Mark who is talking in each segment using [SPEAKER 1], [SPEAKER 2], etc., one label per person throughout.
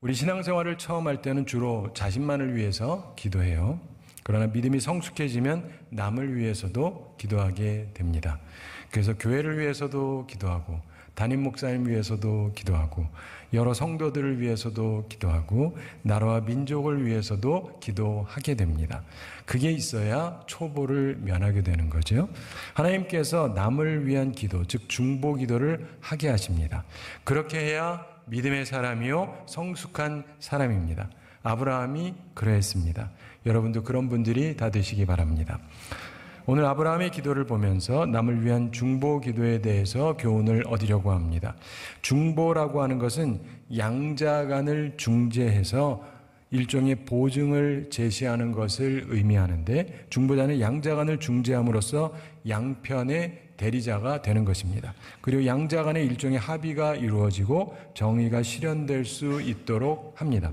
[SPEAKER 1] 우리 신앙생활을 처음 할 때는 주로 자신만을 위해서 기도해요. 그러나 믿음이 성숙해지면 남을 위해서도 기도하게 됩니다. 그래서 교회를 위해서도 기도하고 담임 목사님 위해서도 기도하고 여러 성도들을 위해서도 기도하고 나라와 민족을 위해서도 기도하게 됩니다. 그게 있어야 초보를 면하게 되는 거죠. 하나님께서 남을 위한 기도, 즉 중보 기도를 하게 하십니다. 그렇게 해야 믿음의 사람이요 성숙한 사람입니다. 아브라함이 그러했습니다. 여러분도 그런 분들이 다 되시기 바랍니다. 오늘 아브라함의 기도를 보면서 남을 위한 중보 기도에 대해서 교훈을 얻으려고 합니다. 중보라고 하는 것은 양자간을 중재해서 일종의 보증을 제시하는 것을 의미하는데, 중보자는 양자간을 중재함으로써 양편의 대리자가 되는 것입니다. 그리고 양자간의 일종의 합의가 이루어지고 정의가 실현될 수 있도록 합니다.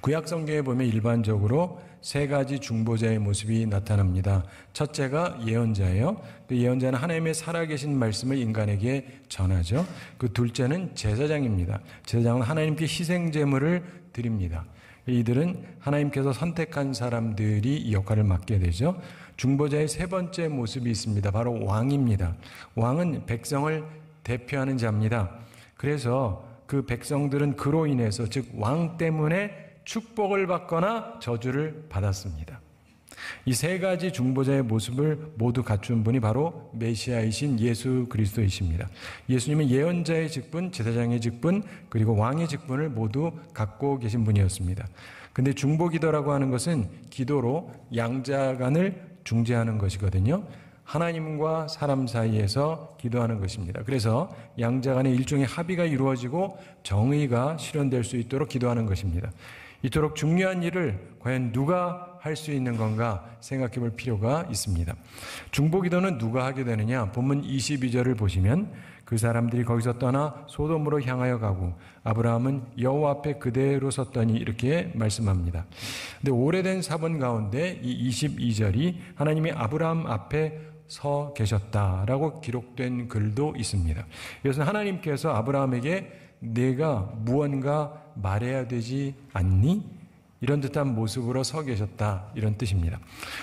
[SPEAKER 1] 구약 성경에 보면 일반적으로 세 가지 중보자의 모습이 나타납니다. 첫째가 예언자예요. 그 예언자는 하나님의 살아계신 말씀을 인간에게 전하죠. 그 둘째는 제사장입니다. 제사장은 하나님께 희생제물을 드립니다. 이들은 하나님께서 선택한 사람들이 이 역할을 맡게 되죠. 중보자의 세 번째 모습이 있습니다. 바로 왕입니다. 왕은 백성을 대표하는 자입니다. 그래서 그 백성들은 그로 인해서, 즉 왕 때문에 축복을 받거나 저주를 받았습니다. 이 세 가지 중보자의 모습을 모두 갖춘 분이 바로 메시아이신 예수 그리스도이십니다. 예수님은 예언자의 직분, 제사장의 직분, 그리고 왕의 직분을 모두 갖고 계신 분이었습니다. 근데 중보기도라고 하는 것은 기도로 양자간을 중재하는 것이거든요. 하나님과 사람 사이에서 기도하는 것입니다. 그래서 양자간의 일종의 합의가 이루어지고 정의가 실현될 수 있도록 기도하는 것입니다. 이토록 중요한 일을 과연 누가 할 수 있는 건가 생각해 볼 필요가 있습니다. 중보기도는 누가 하게 되느냐? 본문 22절을 보시면 그 사람들이 거기서 떠나 소돔으로 향하여 가고 아브라함은 여호와 앞에 그대로 섰더니 이렇게 말씀합니다. 근데 오래된 사본 가운데 이 22절이 하나님이 아브라함 앞에 서 계셨다라고 기록된 글도 있습니다. 이것은 하나님께서 아브라함에게 내가 무언가 말해야 되지 않니? 이런 듯한 모습으로 서 계셨다, 이런 뜻입니다.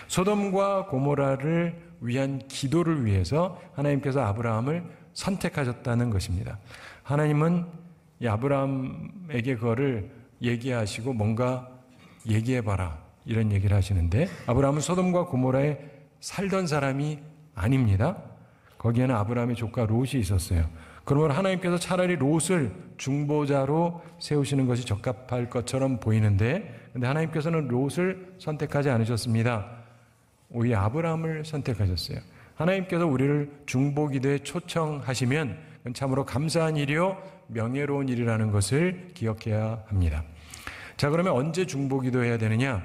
[SPEAKER 1] 소돔과 고모라를 위한 기도를 위해서 하나님께서 아브라함을 선택하셨다는 것입니다. 하나님은 이 아브라함에게 그거를 얘기하시고 뭔가 얘기해봐라, 이런 얘기를 하시는데, 아브라함은 소돔과 고모라에 살던 사람이 아닙니다. 거기에는 아브라함의 조카 롯이 있었어요. 그러면 하나님께서 차라리 롯을 중보자로 세우시는 것이 적합할 것처럼 보이는데, 근데 하나님께서는 롯을 선택하지 않으셨습니다. 오히려 아브라함을 선택하셨어요. 하나님께서 우리를 중보기도에 초청하시면 참으로 감사한 일이요 명예로운 일이라는 것을 기억해야 합니다. 자, 그러면 언제 중보기도해야 되느냐?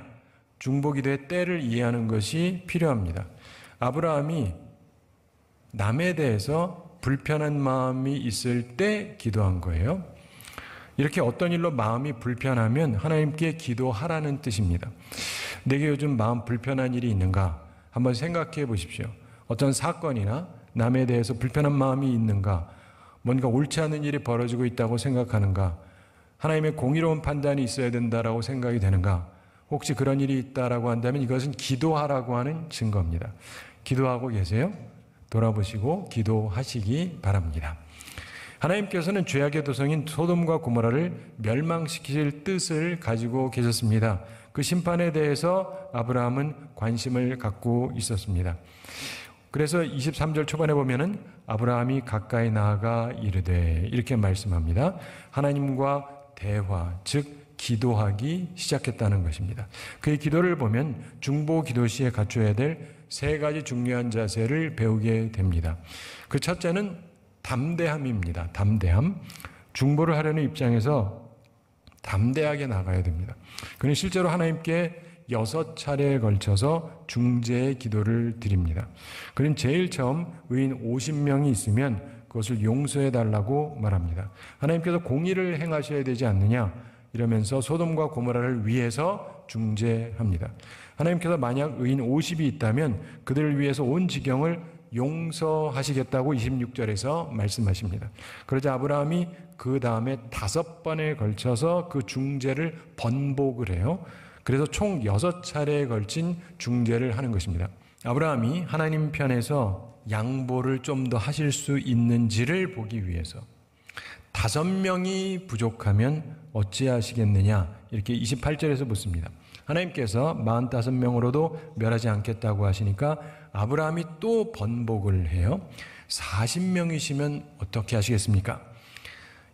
[SPEAKER 1] 중보기도의 때를 이해하는 것이 필요합니다. 아브라함이 남에 대해서 불편한 마음이 있을 때 기도한 거예요. 이렇게 어떤 일로 마음이 불편하면 하나님께 기도하라는 뜻입니다. 내게 요즘 마음 불편한 일이 있는가? 한번 생각해 보십시오. 어떤 사건이나 남에 대해서 불편한 마음이 있는가? 뭔가 옳지 않은 일이 벌어지고 있다고 생각하는가? 하나님의 공의로운 판단이 있어야 된다라고 생각이 되는가? 혹시 그런 일이 있다라고 한다면 이것은 기도하라고 하는 증거입니다. 기도하고 계세요? 돌아보시고 기도하시기 바랍니다. 하나님께서는 죄악의 도성인 소돔과 고모라를 멸망시키실 뜻을 가지고 계셨습니다. 그 심판에 대해서 아브라함은 관심을 갖고 있었습니다. 그래서 23절 초반에 보면은 아브라함이 가까이 나아가 이르되 이렇게 말씀합니다. 하나님과 대화, 즉 기도하기 시작했다는 것입니다. 그의 기도를 보면 중보 기도 시에 갖춰야 될 세 가지 중요한 자세를 배우게 됩니다. 그 첫째는 담대함입니다. 담대함. 중보를 하려는 입장에서 담대하게 나가야 됩니다. 그는 실제로 하나님께 6차례에 걸쳐서 중재의 기도를 드립니다. 그는 제일 처음 의인 50명이 있으면 그것을 용서해 달라고 말합니다. 하나님께서 공의를 행하셔야 되지 않느냐 이러면서 소돔과 고모라를 위해서 중재합니다. 하나님께서 만약 의인 50이 있다면 그들을 위해서 온 지경을 용서하시겠다고 26절에서 말씀하십니다. 그러자 아브라함이 그 다음에 5번에 걸쳐서 그 중재를 번복을 해요. 그래서 총 6차례에 걸친 중재를 하는 것입니다. 아브라함이 하나님 편에서 양보를 좀 더 하실 수 있는지를 보기 위해서 5명이 부족하면 어찌하시겠느냐 이렇게 28절에서 묻습니다. 하나님께서 45명으로도 멸하지 않겠다고 하시니까 아브라함이 또 번복을 해요. 40명이시면 어떻게 하시겠습니까?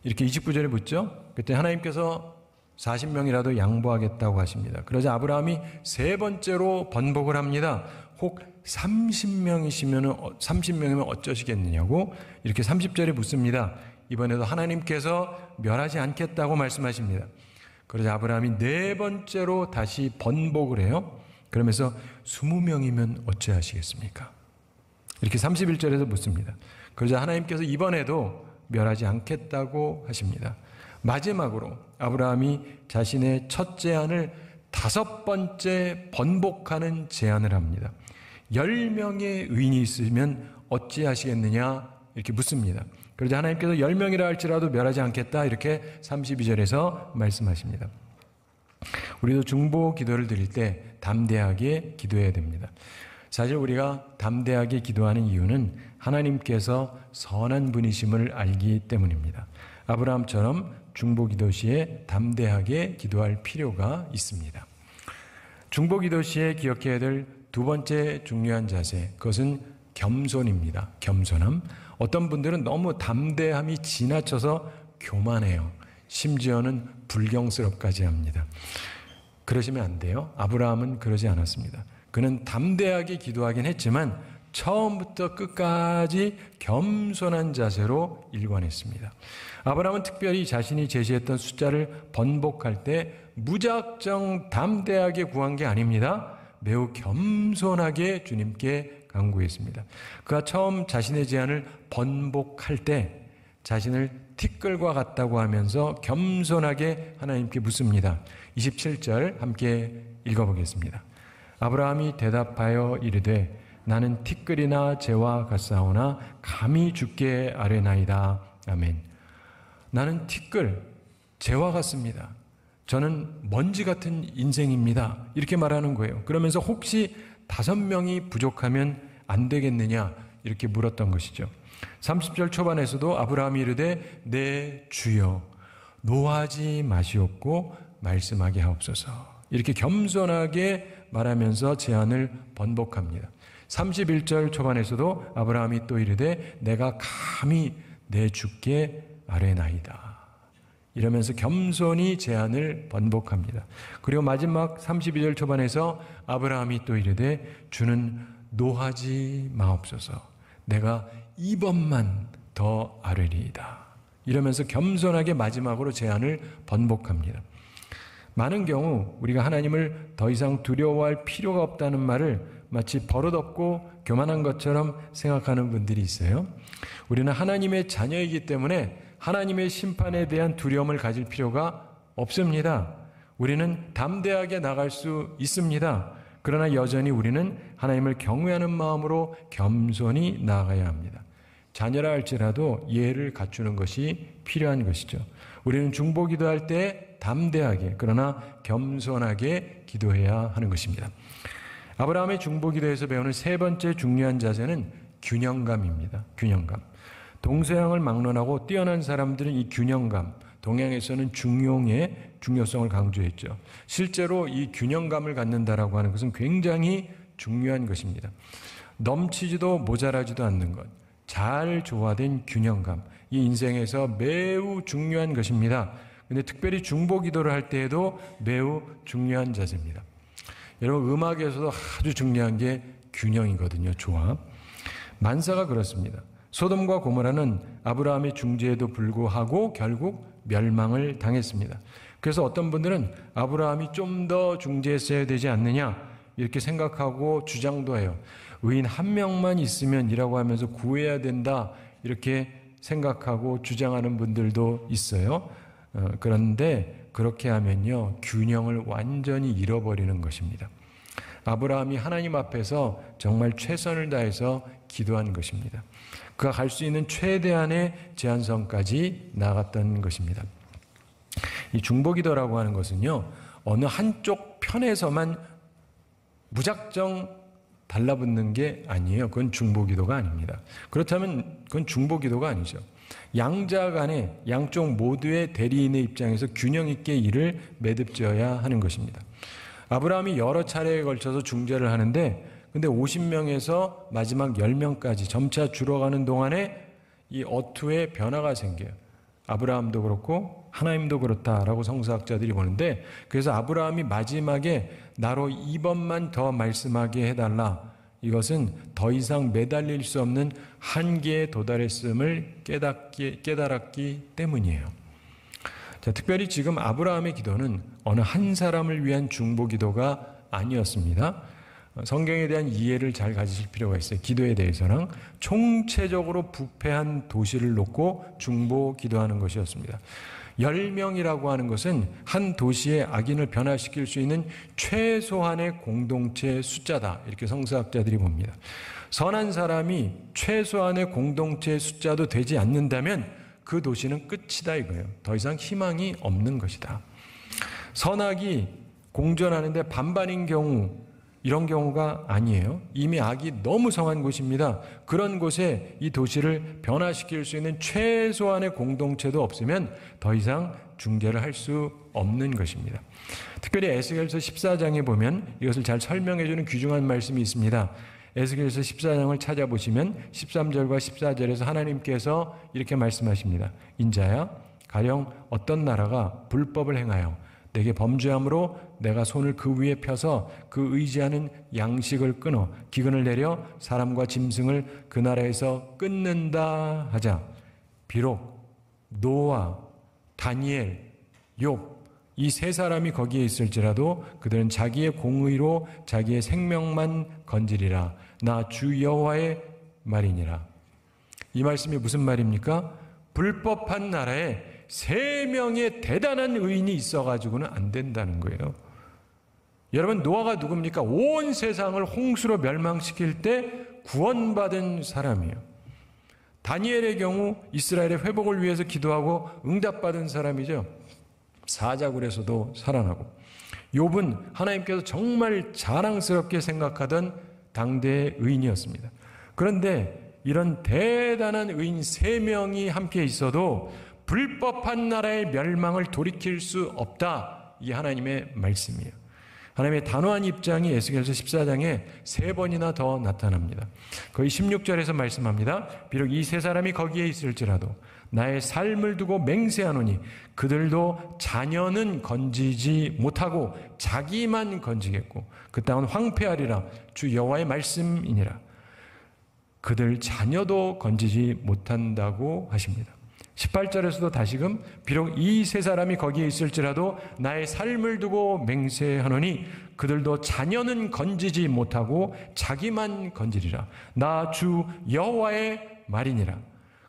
[SPEAKER 1] 이렇게 29절에 묻죠. 그때 하나님께서 40명이라도 양보하겠다고 하십니다. 그러자 아브라함이 3번째로 번복을 합니다. 혹 30명이면 어쩌시겠느냐고 이렇게 30절에 묻습니다. 이번에도 하나님께서 멸하지 않겠다고 말씀하십니다. 그러자 아브라함이 4번째로 다시 번복을 해요. 그러면서 20명이면 어찌하시겠습니까? 이렇게 31절에서 묻습니다. 그러자 하나님께서 이번에도 멸하지 않겠다고 하십니다. 마지막으로 아브라함이 자신의 첫 제안을 5번째 번복하는 제안을 합니다. 10명의 의인이 있으면 어찌하시겠느냐 이렇게 묻습니다. 그러자 하나님께서 10명이라 할지라도 멸하지 않겠다 이렇게 32절에서 말씀하십니다. 우리도 중보 기도를 드릴 때 담대하게 기도해야 됩니다. 사실 우리가 담대하게 기도하는 이유는 하나님께서 선한 분이심을 알기 때문입니다. 아브라함처럼 중보 기도 시에 담대하게 기도할 필요가 있습니다. 중보 기도 시에 기억해야 될 2번째 중요한 자세, 그것은 겸손입니다. 겸손함. 어떤 분들은 너무 담대함이 지나쳐서 교만해요. 심지어는 불경스럽까지 합니다. 그러시면 안 돼요. 아브라함은 그러지 않았습니다. 그는 담대하게 기도하긴 했지만 처음부터 끝까지 겸손한 자세로 일관했습니다. 아브라함은 특별히 자신이 제시했던 숫자를 번복할 때 무작정 담대하게 구한 게 아닙니다. 매우 겸손하게 주님께 간구했습니다. 그가 처음 자신의 제안을 번복할 때 자신을 티끌과 같다고 하면서 겸손하게 하나님께 묻습니다. 27절 함께 읽어보겠습니다. 아브라함이 대답하여 이르되 나는 티끌이나 재와 같사오나 감히 주께 아뢰나이다. 아멘. 나는 티끌, 재와 같습니다. 저는 먼지 같은 인생입니다. 이렇게 말하는 거예요. 그러면서 혹시 5명이 부족하면 안 되겠느냐 이렇게 물었던 것이죠. 30절 초반에서도 아브라함이 이르되 내 주여 노하지 마시옵고 말씀하게 하옵소서 이렇게 겸손하게 말하면서 제안을 번복합니다. 31절 초반에서도 아브라함이 또 이르되 내가 감히 내 주께 아뢰나이다 이러면서 겸손히 제안을 번복합니다. 그리고 마지막 32절 초반에서 아브라함이 또 이르되 주는 노하지 마옵소서 내가 이번만 더 아뢰리이다 이러면서 겸손하게 마지막으로 제안을 번복합니다. 많은 경우 우리가 하나님을 더 이상 두려워할 필요가 없다는 말을 마치 버릇없고 교만한 것처럼 생각하는 분들이 있어요. 우리는 하나님의 자녀이기 때문에 하나님의 심판에 대한 두려움을 가질 필요가 없습니다. 우리는 담대하게 나갈 수 있습니다. 그러나 여전히 우리는 하나님을 경외하는 마음으로 겸손히 나아가야 합니다. 자녀라 할지라도 예를 갖추는 것이 필요한 것이죠. 우리는 중보 기도할 때 담대하게 그러나 겸손하게 기도해야 하는 것입니다. 아브라함의 중보 기도에서 배우는 3번째 중요한 자세는 균형감입니다. 균형감. 동서양을 막론하고 뛰어난 사람들은 이 균형감, 동양에서는 중용의 중요성을 강조했죠. 실제로 이 균형감을 갖는다라고 하는 것은 굉장히 중요한 것입니다. 넘치지도 모자라지도 않는 것, 잘 조화된 균형감, 이 인생에서 매우 중요한 것입니다. 근데 특별히 중보 기도를 할 때에도 매우 중요한 자세입니다. 여러분 음악에서도 아주 중요한 게 균형이거든요. 조합. 만사가 그렇습니다. 소돔과 고모라는 아브라함의 중재에도 불구하고 결국 멸망을 당했습니다. 그래서 어떤 분들은 아브라함이 좀 더 중재했어야 되지 않느냐 이렇게 생각하고 주장도 해요. 의인 한 명만 있으면 이라고 하면서 구해야 된다 이렇게 생각하고 주장하는 분들도 있어요. 그런데 그렇게 하면요 균형을 완전히 잃어버리는 것입니다. 아브라함이 하나님 앞에서 정말 최선을 다해서 기도한 것입니다. 그가 갈 수 있는 최대한의 제한선까지 나아갔던 것입니다. 이 중보기도라고 하는 것은요, 어느 한쪽 편에서만 무작정 달라붙는 게 아니에요. 그건 중보기도가 아닙니다. 그렇다면 그건 중보기도가 아니죠. 양자 간에 양쪽 모두의 대리인의 입장에서 균형 있게 일을 매듭지어야 하는 것입니다. 아브라함이 여러 차례에 걸쳐서 중재를 하는데, 근데 50명에서 마지막 10명까지 점차 줄어가는 동안에 이 어투에 변화가 생겨요. 아브라함도 그렇고 하나님도 그렇다라고 성서학자들이 보는데, 그래서 아브라함이 마지막에 나로 2번만 더 말씀하게 해달라, 이것은 더 이상 매달릴 수 없는 한계에 도달했음을 깨달았기 때문이에요. 자, 특별히 지금 아브라함의 기도는 어느 한 사람을 위한 중보 기도가 아니었습니다. 성경에 대한 이해를 잘 가지실 필요가 있어요. 기도에 대해서는 총체적으로 부패한 도시를 놓고 중보 기도하는 것이었습니다. 10명이라고 하는 것은 한 도시의 악인을 변화시킬 수 있는 최소한의 공동체 숫자다, 이렇게 성서학자들이 봅니다. 선한 사람이 최소한의 공동체 숫자도 되지 않는다면 그 도시는 끝이다 이거예요. 더 이상 희망이 없는 것이다. 선악이 공존하는데 반반인 경우, 이런 경우가 아니에요. 이미 악이 너무 성한 곳입니다. 그런 곳에 이 도시를 변화시킬 수 있는 최소한의 공동체도 없으면 더 이상 중재를 할 수 없는 것입니다. 특별히 에스겔서 14장에 보면 이것을 잘 설명해 주는 귀중한 말씀이 있습니다. 에스겔서 14장을 찾아보시면 13절과 14절에서 하나님께서 이렇게 말씀하십니다. 인자야, 가령 어떤 나라가 불법을 행하여 내게 범죄함으로 내가 손을 그 위에 펴서 그 의지하는 양식을 끊어 기근을 내려 사람과 짐승을 그 나라에서 끊는다 하자. 비록 노아, 다니엘, 욥 이 세 사람이 거기에 있을지라도 그들은 자기의 공의로 자기의 생명만 건지리라. 나 주 여호와의 말이니라. 이 말씀이 무슨 말입니까? 불법한 나라에 3명의 대단한 의인이 있어가지고는 안 된다는 거예요. 여러분, 노아가 누굽니까? 온 세상을 홍수로 멸망시킬 때 구원받은 사람이에요. 다니엘의 경우 이스라엘의 회복을 위해서 기도하고 응답받은 사람이죠. 사자굴에서도 살아나고, 욥은 하나님께서 정말 자랑스럽게 생각하던 당대의 의인이었습니다. 그런데 이런 대단한 의인 3명이 함께 있어도 불법한 나라의 멸망을 돌이킬 수 없다. 이게 하나님의 말씀이에요. 하나님의 단호한 입장이 에스겔서 14장에 3번이나 더 나타납니다. 거의 16절에서 말씀합니다. 비록 이 세 사람이 거기에 있을지라도 나의 삶을 두고 맹세하노니 그들도 자녀는 건지지 못하고 자기만 건지겠고 그 땅은 황폐하리라. 주 여호와의 말씀이니라. 그들 자녀도 건지지 못한다고 하십니다. 18절에서도 다시금 비록 이 세 사람이 거기에 있을지라도 나의 삶을 두고 맹세하노니 그들도 자녀는 건지지 못하고 자기만 건지리라. 나 주 여호와의 말이니라.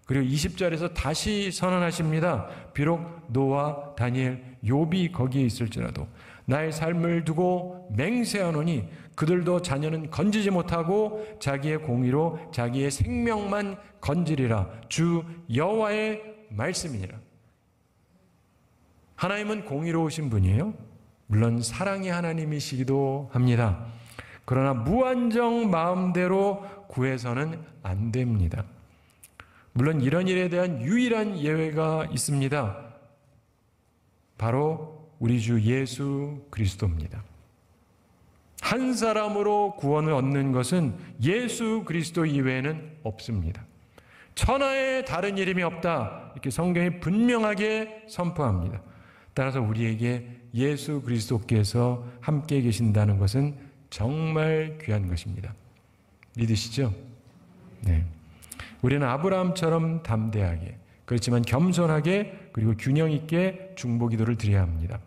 [SPEAKER 1] 그리고 20절에서 다시 선언하십니다. 비록 노아, 다니엘, 욥이 거기에 있을지라도 나의 삶을 두고 맹세하노니 그들도 자녀는 건지지 못하고 자기의 공의로 자기의 생명만 건지리라. 주 여호와의 말씀이니라. 하나님은 공의로우신 분이에요. 물론 사랑의 하나님이시기도 합니다. 그러나 무한정 마음대로 구해서는 안 됩니다. 물론 이런 일에 대한 유일한 예외가 있습니다. 바로 우리 주 예수 그리스도입니다. 한 사람으로 구원을 얻는 것은 예수 그리스도 이외에는 없습니다. 천하에 다른 이름이 없다. 이렇게 성경이 분명하게 선포합니다. 따라서 우리에게 예수 그리스도께서 함께 계신다는 것은 정말 귀한 것입니다. 믿으시죠? 네. 우리는 아브라함처럼 담대하게, 그렇지만 겸손하게 그리고 균형 있게 중보기도를 드려야 합니다.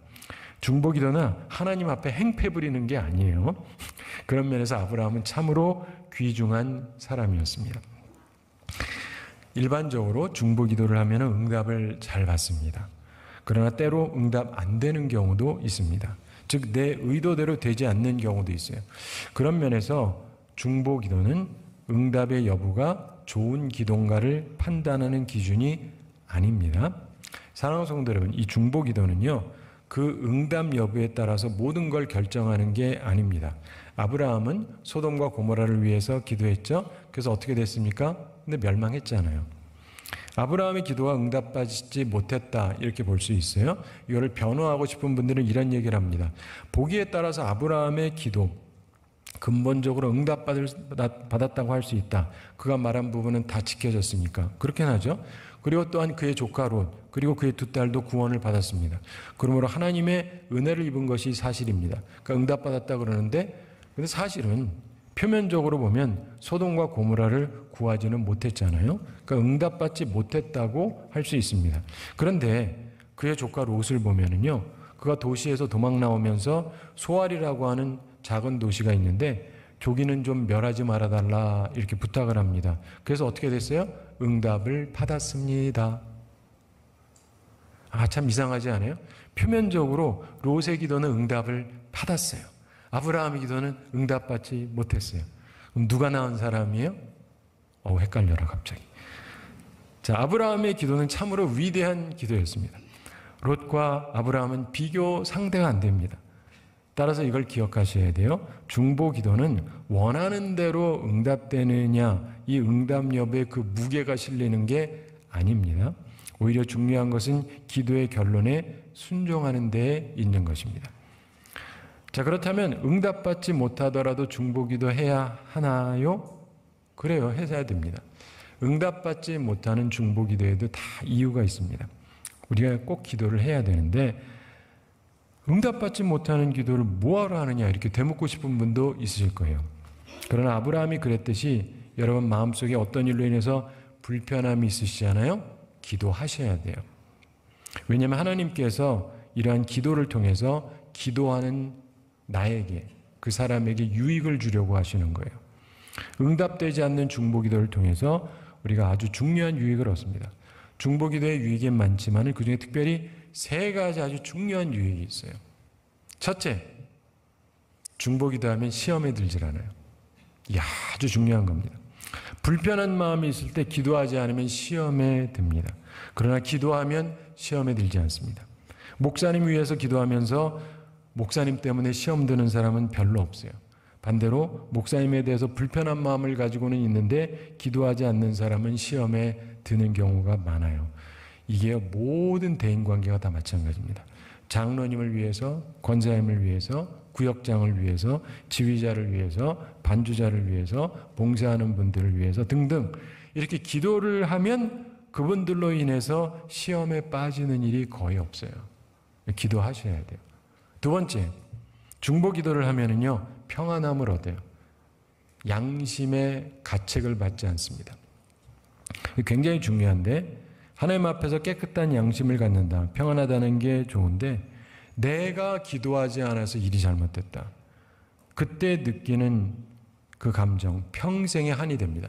[SPEAKER 1] 중보기도는 하나님 앞에 행패 부리는 게 아니에요. 그런 면에서 아브라함은 참으로 귀중한 사람이었습니다. 일반적으로 중보기도를 하면 응답을 잘 받습니다. 그러나 때로 응답 안 되는 경우도 있습니다. 즉 내 의도대로 되지 않는 경우도 있어요. 그런 면에서 중보 기도는 응답의 여부가 좋은 기도인가를 판단하는 기준이 아닙니다. 사랑하는 성도 여러분, 이 중보 기도는요, 그 응답 여부에 따라서 모든 걸 결정하는 게 아닙니다. 아브라함은 소돔과 고모라를 위해서 기도했죠. 그래서 어떻게 됐습니까? 근데 멸망했잖아요. 아브라함의 기도가 응답받지 못했다, 이렇게 볼 수 있어요. 이거를 변호하고 싶은 분들은 이런 얘기를 합니다. 보기에 따라서 아브라함의 기도, 근본적으로 응답받았다고 할 수 있다. 그가 말한 부분은 다 지켜졌으니까. 그렇게 하죠. 그리고 또한 그의 조카 롯, 그리고 그의 두 딸도 구원을 받았습니다. 그러므로 하나님의 은혜를 입은 것이 사실입니다. 그러니까 응답받았다 그러는데, 근데 사실은 표면적으로 보면 소돔과 고모라를 구하지는 못했잖아요. 그러니까 응답받지 못했다고 할 수 있습니다. 그런데 그의 조카 롯을 보면은요, 그가 도시에서 도망 나오면서 소알이라고 하는 작은 도시가 있는데 조기는 좀 멸하지 말아달라 이렇게 부탁을 합니다. 그래서 어떻게 됐어요? 응답을 받았습니다. 아, 참 이상하지 않아요? 표면적으로 롯의 기도는 응답을 받았어요. 아브라함의 기도는 응답받지 못했어요. 그럼 누가 낳은 사람이에요? 헷갈려라 갑자기. 자, 아브라함의 기도는 참으로 위대한 기도였습니다. 롯과 아브라함은 비교 상대가 안 됩니다. 따라서 이걸 기억하셔야 돼요. 중보 기도는 원하는 대로 응답되느냐, 이 응답 여부에 그 무게가 실리는 게 아닙니다. 오히려 중요한 것은 기도의 결론에 순종하는 데에 있는 것입니다. 자, 그렇다면 응답받지 못하더라도 중보 기도 해야 하나요? 그래요, 해야 됩니다. 응답받지 못하는 중보 기도에도 다 이유가 있습니다. 우리가 꼭 기도를 해야 되는데 응답받지 못하는 기도를 뭐하러 하느냐 이렇게 되묻고 싶은 분도 있으실 거예요. 그러나 아브라함이 그랬듯이 여러분 마음속에 어떤 일로 인해서 불편함이 있으시잖아요. 기도하셔야 돼요. 왜냐하면 하나님께서 이러한 기도를 통해서 기도하는 나에게, 그 사람에게 유익을 주려고 하시는 거예요. 응답되지 않는 중보기도를 통해서 우리가 아주 중요한 유익을 얻습니다. 중보기도의 유익이 많지만 그중에 특별히 세 가지 아주 중요한 유익이 있어요. 첫째, 중보기도하면 시험에 들질 않아요. 이게 아주 중요한 겁니다. 불편한 마음이 있을 때 기도하지 않으면 시험에 듭니다. 그러나 기도하면 시험에 들지 않습니다. 목사님 위해서 기도하면서 목사님 때문에 시험 드는 사람은 별로 없어요. 반대로 목사님에 대해서 불편한 마음을 가지고는 있는데 기도하지 않는 사람은 시험에 드는 경우가 많아요. 이게 모든 대인관계가 다 마찬가지입니다. 장로님을 위해서, 권사님을 위해서, 구역장을 위해서, 지휘자를 위해서, 반주자를 위해서, 봉사하는 분들을 위해서 등등 이렇게 기도를 하면 그분들로 인해서 시험에 빠지는 일이 거의 없어요. 기도하셔야 돼요. 두 번째, 중보 기도를 하면은요, 평안함을 얻어요. 양심의 가책을 받지 않습니다. 굉장히 중요한데, 하나님 앞에서 깨끗한 양심을 갖는다, 평안하다는 게 좋은데, 내가 기도하지 않아서 일이 잘못됐다. 그때 느끼는 그 감정, 평생의 한이 됩니다.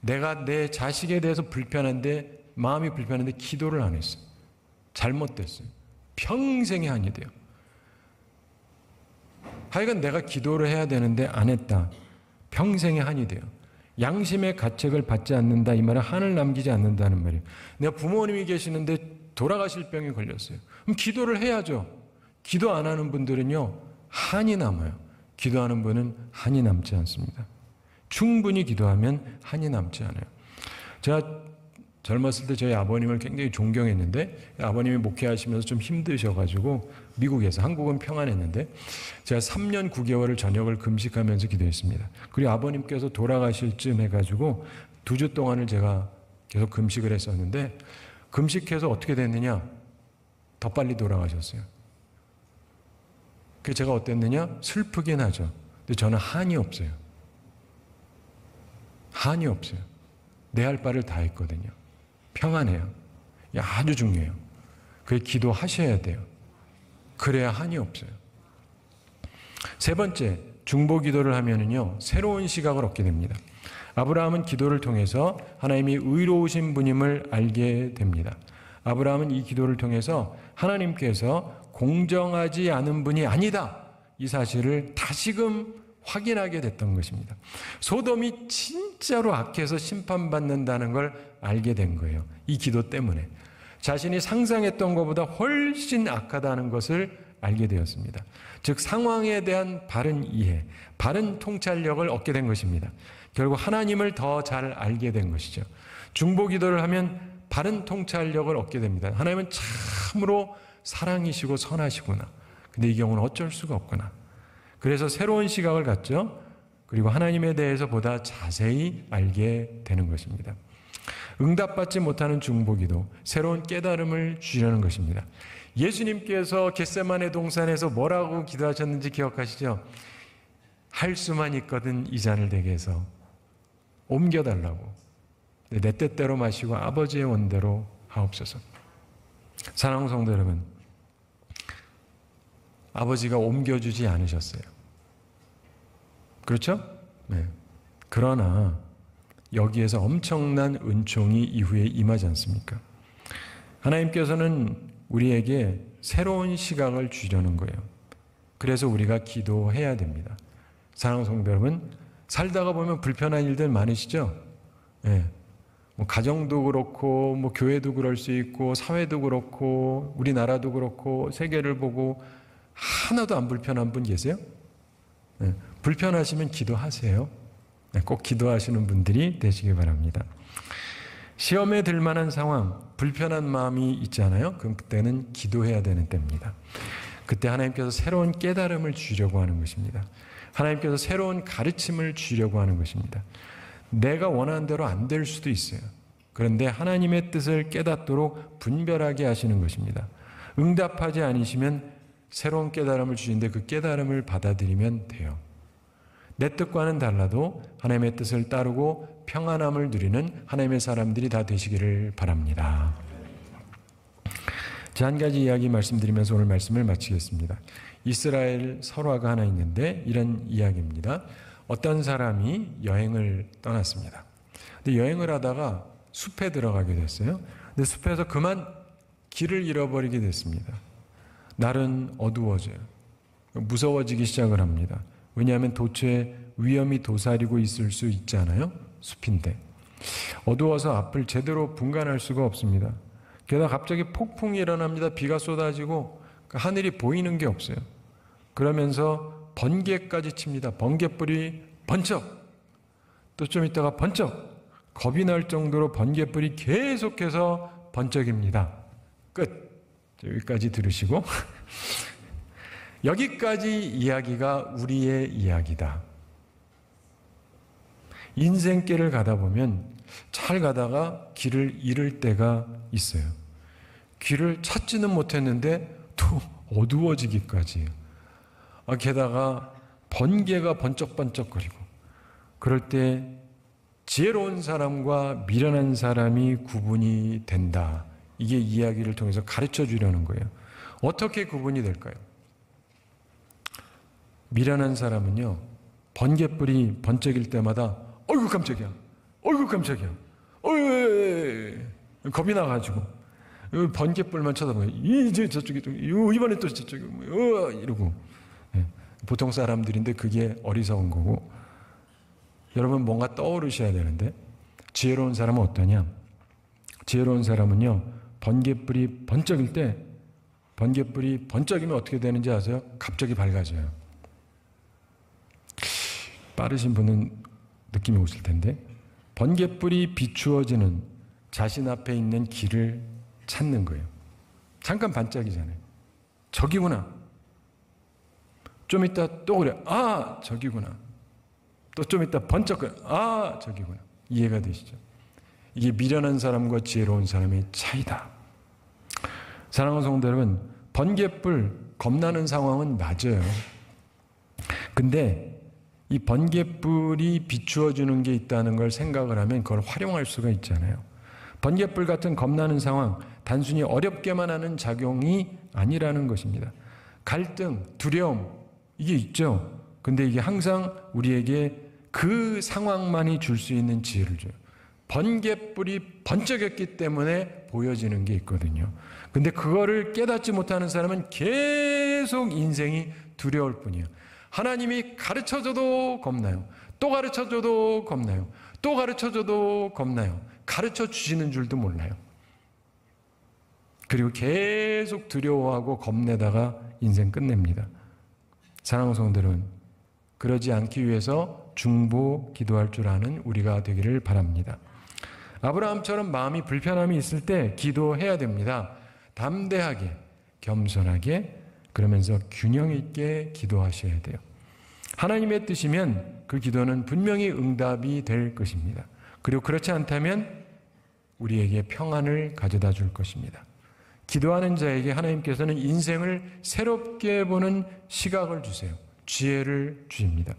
[SPEAKER 1] 내가 내 자식에 대해서 불편한데, 마음이 불편한데 기도를 안 했어요. 잘못됐어요. 평생의 한이 돼요. 하여간 내가 기도를 해야 되는데 안 했다. 평생의 한이 돼요. 양심의 가책을 받지 않는다. 이 말은 한을 남기지 않는다는 말이에요. 내가 부모님이 계시는데 돌아가실 병에 걸렸어요. 그럼 기도를 해야죠. 기도 안 하는 분들은요, 한이 남아요. 기도하는 분은 한이 남지 않습니다. 충분히 기도하면 한이 남지 않아요. 제가 젊었을 때 저희 아버님을 굉장히 존경했는데, 아버님이 목회하시면서 좀 힘드셔가지고 미국에서, 한국은 평안했는데 제가 3년 9개월을 저녁을 금식하면서 기도했습니다. 그리고 아버님께서 돌아가실 쯤 해가지고 2주 동안을 제가 계속 금식을 했었는데, 금식해서 어떻게 됐느냐, 더 빨리 돌아가셨어요. 그래서 제가 어땠느냐, 슬프긴 하죠. 근데 저는 한이 없어요. 한이 없어요. 내 할 바를 다 했거든요. 평안해요. 아주 중요해요. 그래, 기도하셔야 돼요. 그래야 한이 없어요. 세 번째, 중보 기도를 하면은요, 새로운 시각을 얻게 됩니다. 아브라함은 기도를 통해서 하나님이 의로우신 분임을 알게 됩니다. 아브라함은 이 기도를 통해서 하나님께서 공정하지 않은 분이 아니다, 이 사실을 다시금 확인하게 됐던 것입니다. 소돔이 진짜로 악해서 심판받는다는 걸 알게 된 거예요. 이 기도 때문에. 자신이 상상했던 것보다 훨씬 악하다는 것을 알게 되었습니다. 즉 상황에 대한 바른 이해, 바른 통찰력을 얻게 된 것입니다. 결국 하나님을 더 잘 알게 된 것이죠. 중보 기도를 하면 바른 통찰력을 얻게 됩니다. 하나님은 참으로 사랑이시고 선하시구나. 근데 이 경우는 어쩔 수가 없구나. 그래서 새로운 시각을 갖죠. 그리고 하나님에 대해서 보다 자세히 알게 되는 것입니다. 응답받지 못하는 중보기도 새로운 깨달음을 주려는 것입니다. 예수님께서 겟세마네 동산에서 뭐라고 기도하셨는지 기억하시죠? 할 수만 있거든 이 잔을 내게 해서 옮겨달라고. 내 뜻대로 마시고 아버지의 원대로 하옵소서. 사랑하는 성도 여러분, 아버지가 옮겨주지 않으셨어요. 그렇죠? 네. 그러나 여기에서 엄청난 은총이 이후에 임하지 않습니까? 하나님께서는 우리에게 새로운 시각을 주려는 거예요. 그래서 우리가 기도해야 됩니다. 사랑하는 성도 여러분, 살다가 보면 불편한 일들 많으시죠? 네. 뭐 가정도 그렇고, 뭐 교회도 그럴 수 있고, 사회도 그렇고, 우리나라도 그렇고, 세계를 보고 하나도 안 불편한 분 계세요? 네. 불편하시면 기도하세요. 네. 꼭 기도하시는 분들이 되시기 바랍니다. 시험에 들 만한 상황, 불편한 마음이 있잖아요. 그럼 그때는 기도해야 되는 때입니다. 그때 하나님께서 새로운 깨달음을 주려고 하는 것입니다. 하나님께서 새로운 가르침을 주려고 하는 것입니다. 내가 원하는 대로 안 될 수도 있어요. 그런데 하나님의 뜻을 깨닫도록 분별하게 하시는 것입니다. 응답하지 않으시면 새로운 깨달음을 주시는데 그 깨달음을 받아들이면 돼요. 내 뜻과는 달라도 하나님의 뜻을 따르고 평안함을 누리는 하나님의 사람들이 다 되시기를 바랍니다. 자, 한 가지 이야기 말씀드리면서 오늘 말씀을 마치겠습니다. 이스라엘 설화가 하나 있는데 이런 이야기입니다. 어떤 사람이 여행을 떠났습니다. 근데 여행을 하다가 숲에 들어가게 됐어요. 근데 숲에서 그만 길을 잃어버리게 됐습니다. 날은 어두워져요. 무서워지기 시작을 합니다. 왜냐하면 도처에 위험이 도사리고 있을 수 있잖아요. 숲인데. 어두워서 앞을 제대로 분간할 수가 없습니다. 게다가 갑자기 폭풍이 일어납니다. 비가 쏟아지고 하늘이 보이는 게 없어요. 그러면서 번개까지 칩니다. 번개불이 번쩍, 또 좀 있다가 번쩍, 겁이 날 정도로 번개불이 계속해서 번쩍입니다. 끝. 여기까지 들으시고 여기까지 이야기가 우리의 이야기다. 인생길을 가다 보면 잘 가다가 길을 잃을 때가 있어요. 길을 찾지는 못했는데 또 어두워지기까지. 게다가 번개가 번쩍번쩍거리고 그럴 때 지혜로운 사람과 미련한 사람이 구분이 된다. 이게 이야기를 통해서 가르쳐 주려는 거예요. 어떻게 구분이 될까요? 미련한 사람은요, 번개불이 번쩍일 때마다 어이구 깜짝이야, 어이구 깜짝이야, 겁이 나가지고 번개불만 쳐다보면 이제 저쪽이 이번에 또 저쪽이 이러고. 보통 사람들인데 그게 어리석은 거고. 여러분 뭔가 떠오르셔야 되는데 지혜로운 사람은 어떠냐? 지혜로운 사람은요, 번개불이 번쩍일 때, 번개불이 번쩍이면 어떻게 되는지 아세요? 갑자기 밝아져요. 빠르신 분은 느낌이 오실 텐데, 번개불이 비추어지는 자신 앞에 있는 길을 찾는 거예요. 잠깐 반짝이잖아요. 저기구나. 좀 이따 또 그래. 아, 저기구나. 또 좀 이따 번쩍 그래. 아, 저기구나. 이해가 되시죠? 이게 미련한 사람과 지혜로운 사람의 차이다. 사랑하는 성도 여러분, 번개불 겁나는 상황은 맞아요. 근데 이 번개불이 비추어주는 게 있다는 걸 생각을 하면 그걸 활용할 수가 있잖아요. 번개불 같은 겁나는 상황, 단순히 어렵게만 하는 작용이 아니라는 것입니다. 갈등, 두려움, 이게 있죠. 근데 이게 항상 우리에게 그 상황만이 줄 수 있는 지혜를 줘요. 번개불이 번쩍였기 때문에 보여지는 게 있거든요. 근데 그거를 깨닫지 못하는 사람은 계속 인생이 두려울 뿐이에요. 하나님이 가르쳐줘도 겁나요. 또 가르쳐줘도 겁나요. 또 가르쳐줘도 겁나요. 가르쳐 주시는 줄도 몰라요. 그리고 계속 두려워하고 겁내다가 인생 끝냅니다. 사랑하는 성도들은 그러지 않기 위해서 중보 기도할 줄 아는 우리가 되기를 바랍니다. 아브라함처럼 마음이 불편함이 있을 때 기도해야 됩니다. 담대하게, 겸손하게, 그러면서 균형 있게 기도하셔야 돼요. 하나님의 뜻이면 그 기도는 분명히 응답이 될 것입니다. 그리고 그렇지 않다면 우리에게 평안을 가져다 줄 것입니다. 기도하는 자에게 하나님께서는 인생을 새롭게 보는 시각을 주세요. 지혜를 주십니다.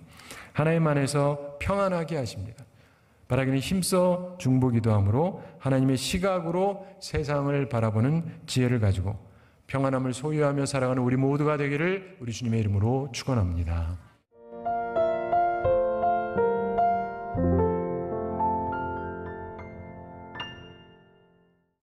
[SPEAKER 1] 하나님 안에서 평안하게 하십니다. 바라기는 힘써 중보기도함으로 하나님의 시각으로 세상을 바라보는 지혜를 가지고 평안함을 소유하며 살아가는 우리 모두가 되기를 우리 주님의 이름으로 축원합니다.